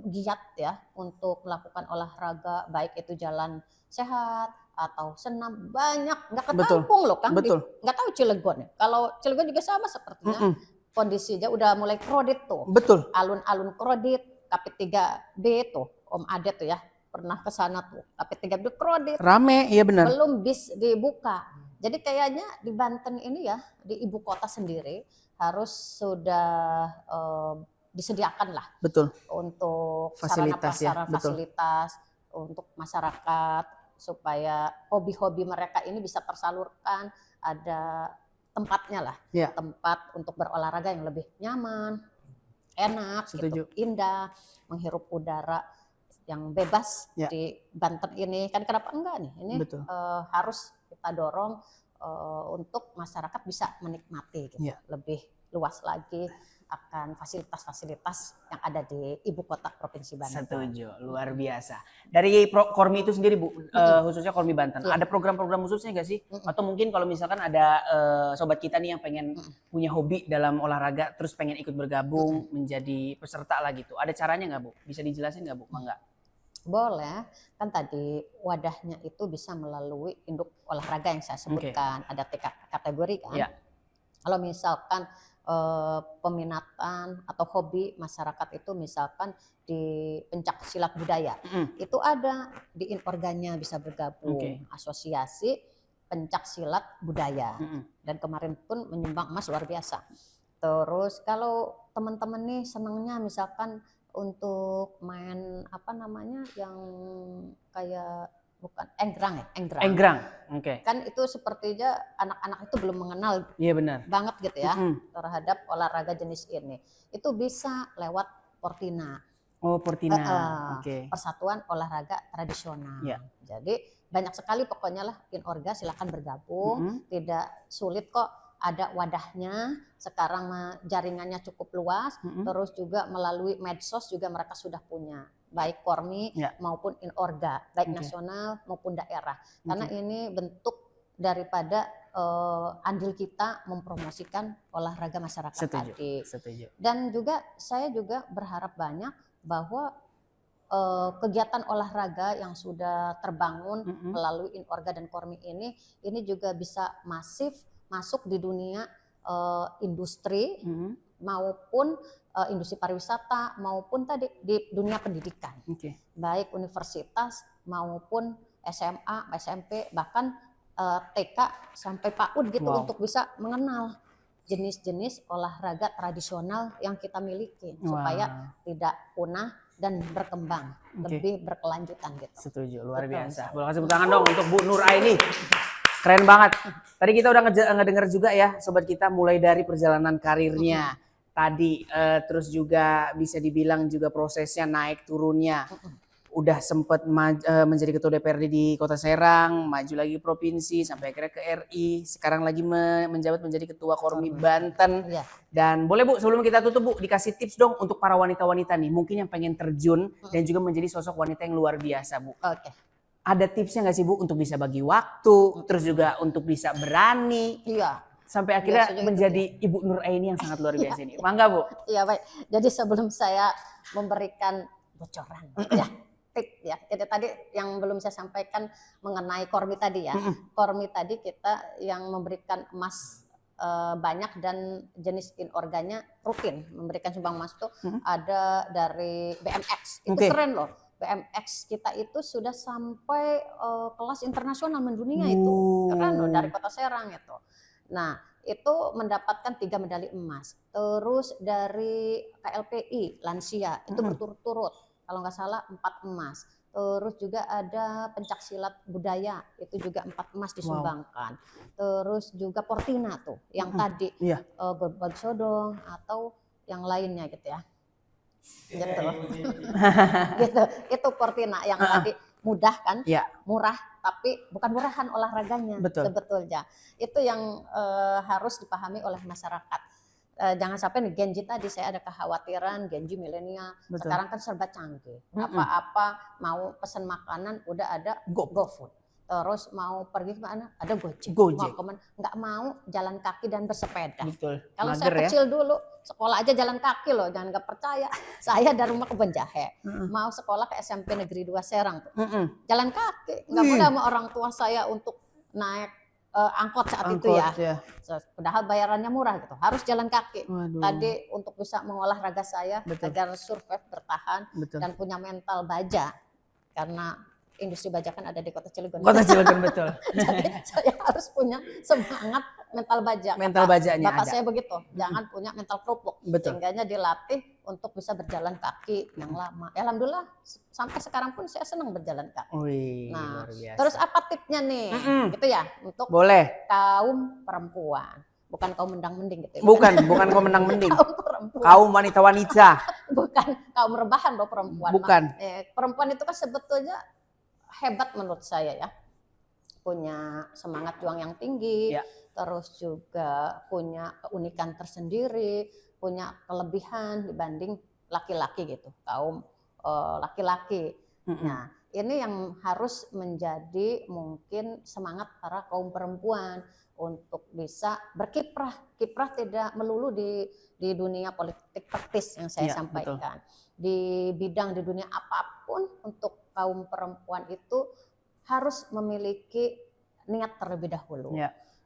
giat ya untuk melakukan olahraga, baik itu jalan sehat atau senam, banyak, nggak ketampung loh Kang. Nggak tahu Cilegon ya. Kalau Cilegon juga sama sepertinya. Kondisinya udah mulai kredit tuh. Alun-alun kredit. KP3B tuh, Om Adet tuh ya, pernah ke sana tuh. KP3B kredit. Rame, iya benar. Belum bis dibuka. Jadi kayaknya di Banten ini ya, di ibu kota sendiri harus sudah disediakan lah. Untuk sarana fasilitas untuk masyarakat supaya hobi-hobi mereka ini bisa tersalurkan, ada tempatnya lah. Tempat untuk berolahraga yang lebih nyaman, enak, gitu, indah, menghirup udara yang bebas di Banten ini. Kan kenapa enggak nih? Ini harus kita dorong untuk masyarakat bisa menikmati gitu. Lebih luas lagi akan fasilitas-fasilitas yang ada di ibu kota Provinsi Banten. Setuju, luar biasa. Dari Kormi itu sendiri Bu, khususnya Kormi Banten, ada program-program khususnya nggak sih? Atau mungkin kalau misalkan ada sobat kita nih yang pengen punya hobi dalam olahraga, terus pengen ikut bergabung menjadi peserta lah gitu, ada caranya nggak Bu? Bisa dijelasin nggak Bu? Enggak? Boleh, kan tadi wadahnya itu bisa melalui induk olahraga yang saya sebutkan, ada kategori kan. Kalau misalkan peminatan atau hobi masyarakat itu misalkan di pencak silat budaya, itu ada di Inorganya bisa bergabung, asosiasi pencak silat budaya, dan kemarin pun menyumbang emas luar biasa. Terus kalau teman-teman nih senangnya misalkan untuk main apa namanya yang kayak bukan enggrang ya, enggrang. Enggrang, oke. Kan itu sepertinya anak-anak itu belum mengenal Iya benar. banget gitu ya terhadap olahraga jenis ini. Itu bisa lewat Portina. Oh, Portina. Oke. Persatuan Olahraga Tradisional. Ya. Jadi banyak sekali pokoknya lah Inorga silakan bergabung. Tidak sulit kok, ada wadahnya. Sekarang jaringannya cukup luas. Terus juga melalui medsos juga mereka sudah punya. Baik Kormi maupun Inorga, baik nasional maupun daerah. Karena ini bentuk daripada andil kita mempromosikan olahraga masyarakat tadi. Setuju. Dan juga saya juga berharap banyak bahwa kegiatan olahraga yang sudah terbangun melalui Inorga dan Kormi ini juga bisa masif masuk di dunia industri maupun industri pariwisata maupun tadi di dunia pendidikan. Baik universitas maupun SMA, SMP, bahkan TK sampai PAUD gitu untuk bisa mengenal jenis-jenis olahraga tradisional yang kita miliki supaya tidak punah dan berkembang lebih berkelanjutan gitu. Setuju, luar biasa. Boleh kasih tepuk tangan dong untuk Bu Nur Aini. Keren banget. Tadi kita udah ngedenger juga ya sobat kita mulai dari perjalanan karirnya tadi, terus juga bisa dibilang juga prosesnya naik turunnya. Udah sempat menjadi ketua DPRD di Kota Serang, maju lagi provinsi sampai akhirnya ke RI, sekarang lagi menjabat menjadi ketua Kormi Banten. Dan boleh Bu, sebelum kita tutup Bu, dikasih tips dong untuk para wanita-wanita nih, mungkin yang pengen terjun dan juga menjadi sosok wanita yang luar biasa Bu. Ada tipsnya nggak sih Bu untuk bisa bagi waktu, terus juga untuk bisa berani, sampai akhirnya menjadi Ibu Nur Aini yang sangat luar biasa ini. Mangga Bu. Iya baik. Jadi sebelum saya memberikan bocoran, tip ya. Jadi tadi yang belum saya sampaikan mengenai Kormi tadi ya. Kormi tadi kita yang memberikan emas banyak dan jenis Inorganya rutin memberikan sumbang emas tuh ada dari BMX. Itu keren loh. BMX kita itu sudah sampai kelas internasional mendunia itu. Keren loh dari Kota Serang itu. Nah, itu mendapatkan 3 medali emas. Terus dari KLPI lansia itu berturut-turut. Kalau nggak salah 4 emas. Terus juga ada pencaksilat budaya itu juga 4 emas disumbangkan. Terus juga Portina tuh yang tadi berbagi sodong atau yang lainnya gitu ya. Gitu. Gitu. Itu Portina yang tadi mudah kan, murah tapi bukan murahan olahraganya sebetulnya. Itu yang harus dipahami oleh masyarakat. Jangan sampai nih Genji tadi saya ada kekhawatiran Genji milenial sekarang kan serba canggih, apa-apa mau pesan makanan udah ada GoFood, terus mau pergi kemana ada Gojek. Mau kemana nggak mau jalan kaki dan bersepeda. Kalau saya kecil dulu sekolah aja jalan kaki loh, jangan nggak percaya. Saya dari rumah ke Benjahe mau sekolah ke SMP Negeri 2 Serang tuh jalan kaki, nggak boleh sama orang tua saya untuk naik angkot saat itu ya. Padahal bayarannya murah gitu. Harus jalan kaki. Tadi untuk bisa mengolah raga saya agar survive bertahan dan punya mental baja. Karena industri baja kan ada di Kota Cilegon. Kota Cilegon betul. Jadi saya harus punya semangat mental baja. Mental bajanya Bapak ada. saya begitu. Jangan punya mental kerupuk. Sehingganya dilatih untuk bisa berjalan kaki yang lama. Ya, alhamdulillah sampai sekarang pun saya senang berjalan kaki. Nah, luar biasa. terus apa tipsnya nih? Gitu ya untuk kaum perempuan. Bukan kaum mendang-mending gitu ya. Bukan kaum mendang-mending. Kaum perempuan. Kaum wanita-wanita. Bukan kaum rebahan loh perempuan. Bukan. Perempuan itu kan sebetulnya hebat menurut saya ya. Punya semangat juang yang tinggi. Terus juga punya keunikan tersendiri, punya kelebihan dibanding laki-laki gitu, kaum laki-laki. Nah, ini yang harus menjadi mungkin semangat para kaum perempuan untuk bisa berkiprah. Kiprah tidak melulu di dunia politik praktis yang saya sampaikan. Di bidang di dunia apapun untuk kaum perempuan itu harus memiliki niat terlebih dahulu.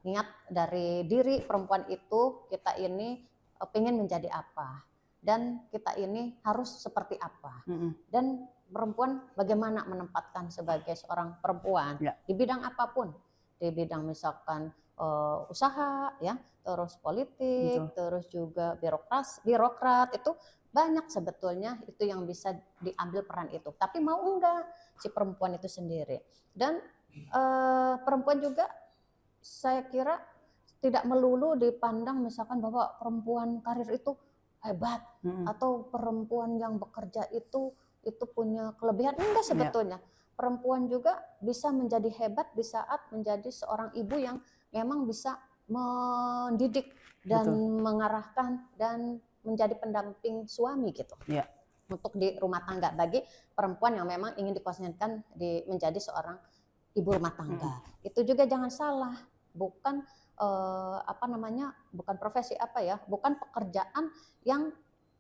Niat dari diri perempuan itu, kita ini pengen menjadi apa dan kita ini harus seperti apa. Dan perempuan bagaimana menempatkan sebagai seorang perempuan di bidang apapun, di bidang misalkan usaha ya, terus politik, Betul. terus juga birokrat itu banyak sebetulnya itu yang bisa diambil peran itu. Tapi mau enggak si perempuan itu sendiri. Dan perempuan juga saya kira tidak melulu dipandang misalkan bahwa perempuan karir itu hebat atau perempuan yang bekerja itu punya kelebihan. Enggak sebetulnya. Perempuan juga bisa menjadi hebat di saat menjadi seorang ibu yang memang bisa mendidik dan mengarahkan dan menjadi pendamping suami gitu. Untuk di rumah tangga bagi perempuan yang memang ingin diposisikan menjadi seorang ibu rumah tangga. Itu juga jangan salah, bukan bukan profesi bukan pekerjaan yang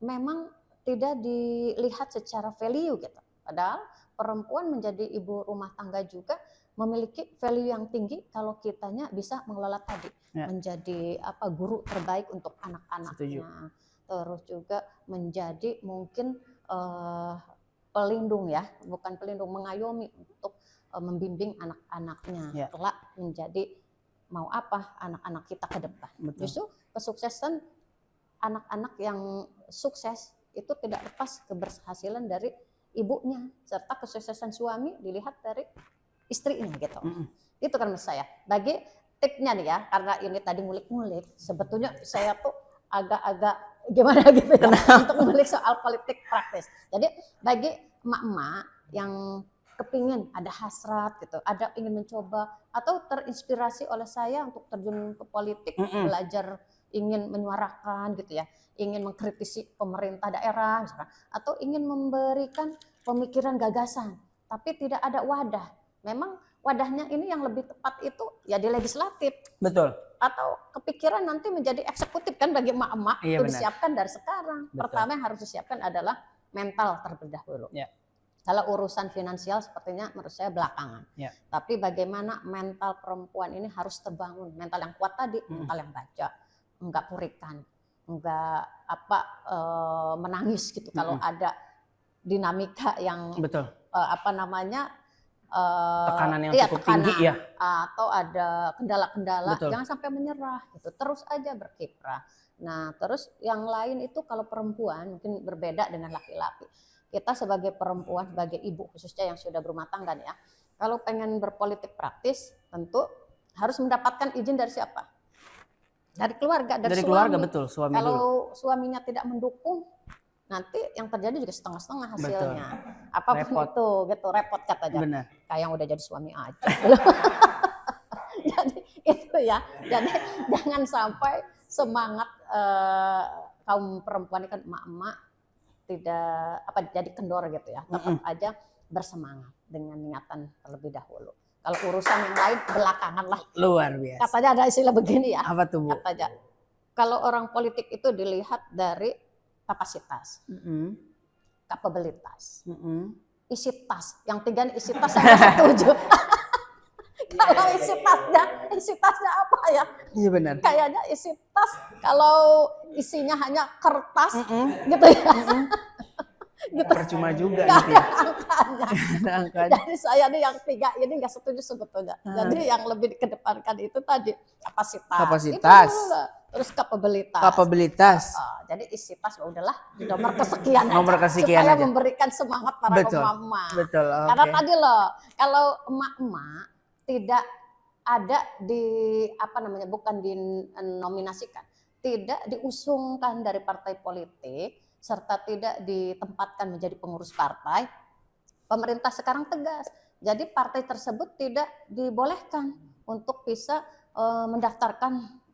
memang tidak dilihat secara value gitu. Padahal perempuan menjadi ibu rumah tangga juga memiliki value yang tinggi kalau kitanya bisa mengelola tadi, menjadi guru terbaik untuk anak-anaknya. Terus juga menjadi mungkin pelindung ya, bukan pelindung, mengayomi untuk membimbing anak-anaknya kelak menjadi mau apa anak-anak kita ke depan. Justru kesuksesan anak-anak yang sukses itu tidak lepas keberhasilan dari ibunya, serta kesuksesan suami dilihat dari istrinya gitu. Itu kan menurut saya. Bagi tipnya nih ya, karena ini tadi ngulik-ngulik, sebetulnya saya tuh agak-agak gimana gitu ya untuk ngulik soal politik praktis. Jadi bagi emak-emak yang kepingin ada hasrat gitu, ada ingin mencoba atau terinspirasi oleh saya untuk terjun ke politik, belajar ingin menyuarakan gitu ya, ingin mengkritisi pemerintah daerah misalkan, atau ingin memberikan pemikiran gagasan, tapi tidak ada wadah. Memang wadahnya ini yang lebih tepat itu ya di legislatif. Betul. Atau kepikiran nanti menjadi eksekutif kan bagi emak-emak itu disiapkan dari sekarang. Pertama yang harus disiapkan adalah mental terlebih dahulu. Kalau urusan finansial sepertinya menurut saya belakangan. Tapi bagaimana mental perempuan ini harus terbangun, mental yang kuat tadi, mental yang baja, enggak purikan, enggak menangis gitu kalau ada dinamika yang tekanan yang cukup tinggi ya, atau ada kendala-kendala, jangan sampai menyerah gitu, terus aja berkiprah. Nah terus yang lain itu kalau perempuan mungkin berbeda dengan laki-laki. Kita sebagai perempuan, sebagai ibu khususnya yang sudah berumah tangga nih ya, kalau pengen berpolitik praktis tentu harus mendapatkan izin dari siapa? Dari keluarga, dari suami. Keluarga, betul, suami kalau dulu. Suaminya tidak mendukung, nanti yang terjadi juga setengah-setengah hasilnya. Apapun itu, gitu, repot katanya. Benar. Kayak yang udah jadi suami aja. Jadi itu ya. Jadi jangan sampai semangat kaum perempuan ini kan emak-emak tidak jadi kendor gitu ya. Tetap aja bersemangat dengan niatan terlebih dahulu. Kalau urusan yang lain belakangan lah. Luar biasa. Katanya ada istilah begini ya. Apa tuh, Bu? Katanya kalau orang politik itu dilihat dari kapasitas, kapabilitas, isi tas. Yang tiga isi tas saya setuju. Kalau isi tasnya apa ya? Iya benar. Kayaknya isi tas kalau isinya hanya kertas gitu ya. Gitu. Percuma juga gitu ya. Angkanya. Jadi saya nih yang tiga ini nggak setuju sebetulnya. Jadi yang lebih dikedepankan itu tadi kapasitas. Itu terus kapabilitas. Jadi isi tas udahlah di nomor kesekian supaya aja. Memberikan semangat para emak-emak. Betul. Okay. Karena tadi loh, kalau emak-emak tidak ada di bukan dinominasikan, tidak diusungkan dari partai politik, serta tidak ditempatkan menjadi pengurus partai, pemerintah sekarang tegas. Jadi partai tersebut tidak dibolehkan untuk bisa mendaftarkan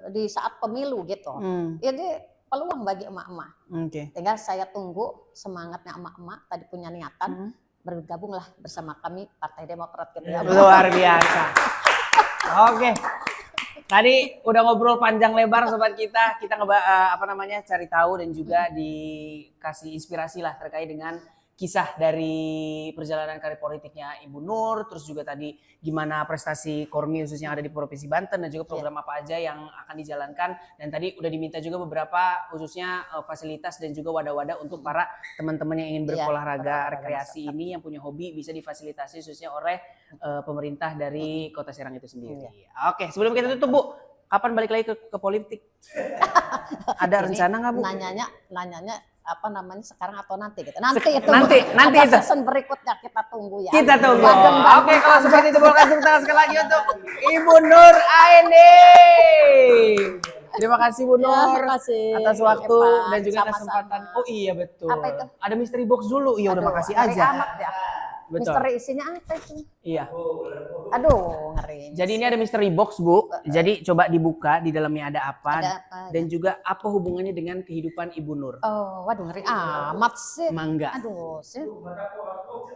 di saat pemilu gitu. Jadi peluang bagi emak-emak. Tinggal saya tunggu semangatnya emak-emak tadi punya niatan bergabunglah bersama kami Partai Demokrat gitu ya. Luar biasa. Oke. Tadi udah ngobrol panjang lebar sobat kita cari tahu dan juga dikasih inspirasi lah terkait dengan kisah dari perjalanan karir politiknya Ibu Nur, terus juga tadi gimana prestasi Kormi khususnya yang ada di Provinsi Banten dan juga program apa aja yang akan dijalankan, dan tadi udah diminta juga beberapa khususnya fasilitas dan juga wadah-wadah untuk para teman-teman yang ingin berolahraga rekreasi ini yang punya hobi bisa difasilitasi khususnya oleh pemerintah dari Kota Serang itu sendiri. Oke, sebelum kita tutup Bu, kapan balik lagi ke politik? Ada rencana nggak Bu? Nanyanya apa namanya sekarang atau nanti gitu. Nanti itu. Nanti ada itu. season berikutnya kita tunggu ya. Kita tunggu. Badan Oke, kalau seperti itu boleh kasih tangan sekali lagi untuk Ibu Nur Aini. Terima kasih Bu Nur atas waktu dan juga kesempatan. Oh iya betul. Apa itu? Ada mystery box dulu. Iya udah makasih aja. Amat ya. Betul. Misteri isinya apa itu? Iya. Aduh, ngeri. Jadi ini ada mystery box Bu. Jadi coba dibuka, di dalamnya ada apa? Ada apa? Dan juga apa hubungannya dengan kehidupan Ibu Nur? Oh, waduh ngeri amat sih. Mangga. Aduh, sih.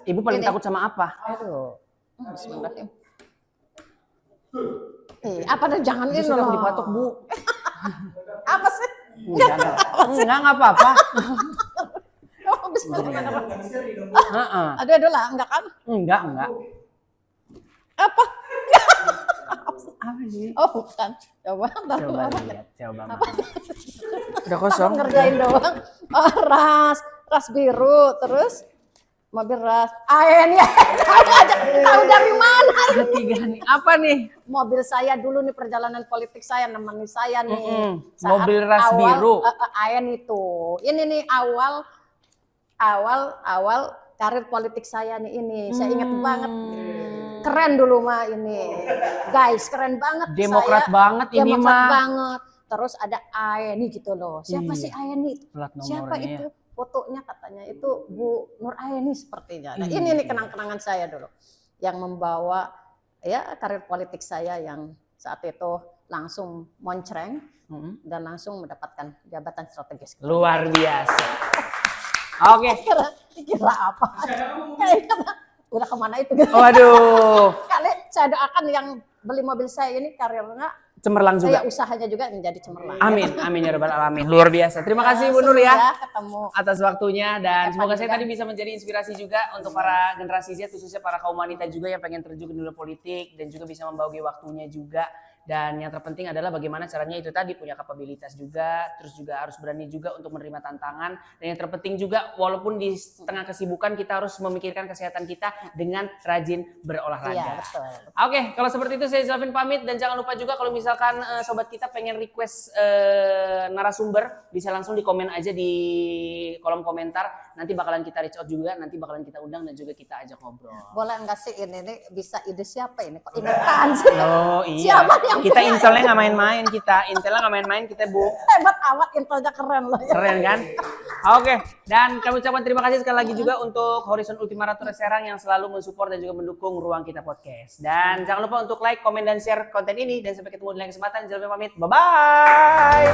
Ibu paling takut sama apa? Aduh. Bismillahirrahmanirrahim. Apa dah jangan ini Sudah loh. dipatok Bu. Apa sih? Enggak apa-apa. Oh, bismillahirrahmanirrahim. Heeh. Aduh lah, enggak kan? Enggak. Apa? Apa sih? Oh, bukan. Coba Lihat, coba. Udah kosong. Ngerjain doang. Oh, ras biru, terus mobil ras. Aen ya. Tahu dari mana ini? Tiga nih. Apa nih? Mobil saya dulu nih perjalanan politik saya nemani saya nih. Saat Mobil ras biru. Aen itu. Ini nih awal karir politik saya nih ini. Saya ingat banget. Keren dulu mah ini. Guys, keren banget. Demokrat saya, banget ini Demokrat mah. banget. Terus ada Aeni gitu loh. Siapa sih Aeni? Plat nomornya. Siapa itu? Fotonya katanya itu Bu Nur Aeni sepertinya. Nah, Iya. ini nih kenang-kenangan saya dulu. Yang membawa ya karir politik saya yang saat itu langsung moncreng dan langsung mendapatkan jabatan strategis. Luar biasa. Oke. Kira apa? Udah kemana itu? Waduh. Kali saya doakan yang beli mobil saya ini karirnya Cemerlang juga. saya usahanya juga menjadi cemerlang. Amin, amin ya rabbal alamin. Luar biasa. Terima kasih Bu Nur ya ketemu. atas waktunya, dan semoga saya juga. tadi bisa menjadi inspirasi juga untuk para generasi Z, khususnya para kaum wanita juga yang pengen terjun ke dunia politik dan juga bisa membagi waktunya juga. Dan yang terpenting adalah bagaimana caranya itu tadi punya kapabilitas juga, terus juga harus berani juga untuk menerima tantangan. Dan yang terpenting juga walaupun di tengah kesibukan kita harus memikirkan kesehatan kita dengan rajin berolahraga. Iya, betul. Oke, kalau seperti itu saya Zalvin pamit, dan jangan lupa juga kalau misalkan sobat kita pengen request narasumber bisa langsung di komen aja di kolom komentar. Nanti bakalan kita reach out juga, nanti bakalan kita undang dan juga kita ajak ngobrol. Boleh enggak sih ini bisa ide siapa ini? Kok ingetan sih? Oh iya. Siapa yang Kita punya intelnya nggak main-main intelnya nggak main-main kita Bu. hebat amat, intelnya keren loh. Keren kan? Oke, dan kami ucapkan terima kasih sekali lagi juga untuk Horizon Ultima Ratura Serang yang selalu mensupport dan juga mendukung Ruang Kita Podcast. Dan jangan lupa untuk like, komen, dan share konten ini. Dan sampai ketemu di lain kesempatan. Jangan lupa pamit. Bye-bye.